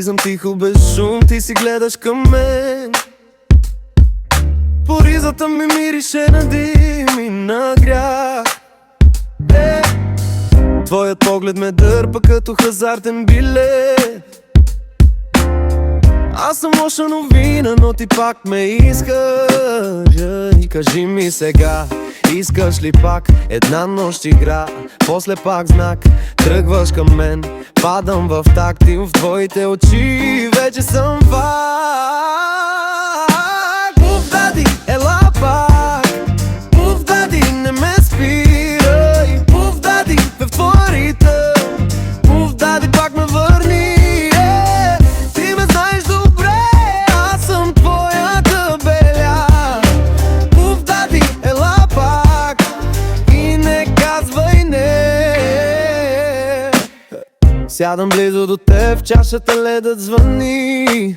Влизам тихо без шум, ти си гледаш към мен. По ризата ми мирише на дим и на грях. Твоят поглед ме дърпа като хазартен билет. Аз съм лоша новина, но ти пак ме искаш. И кажи ми сега, искаш ли пак една нощ игра? После пак знак, тръгваш към мен. Падам в такт и в твоите очи вече съм пак. Пуф, дади, ела пак. Пуф, дади, не ме спирай. Пуф, дади, в твоя ритъм. Пуф, дади, пак ме върни. Ти ме знаеш добре, аз съм твоята беля. Пуф, дади, ела пак и не казвай не. Сядам близо до теб, в чашата ледът звъни.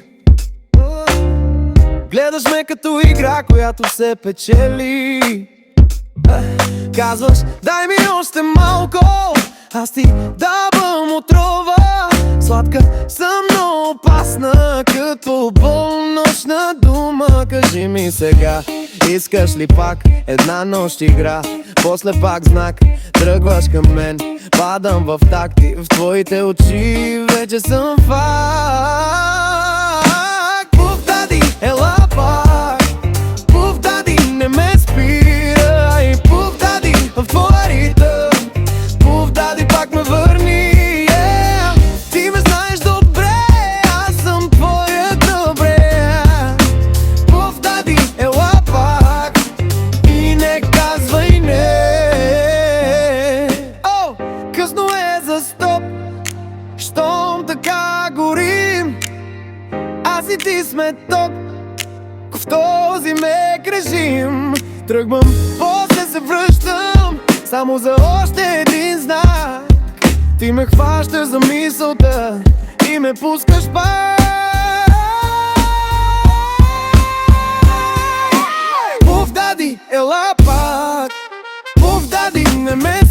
Гледаш ме като игра, която се печели. Казваш, дай ми още малко, аз ти давам отрова. Сладка съм, но опасна, като болнощна дума. Кажи ми сега, искаш ли пак една нощ игра? После пак знак, тръгваш към мен. Падам в такти, в твоите очи вече съм фак. Пуф, дади, ела пак. Пуф, дади, не ме спирай. Пуф, дади, в твоя ритъм. Пуф, дади, пак ме върни. Ти ме знаеш добре, аз съм твоята брея. Пуф, дади, ела пак и не казвай не. О, късно е за стоп, щом така горим. Аз и ти сме ток в този мек режим. Тръгвам, после се връщам, само за още един знак. Ти ме хващаш за мисълта и ме пускаш пак. Пуф, дади, ела пак. Пуф, дади, не ме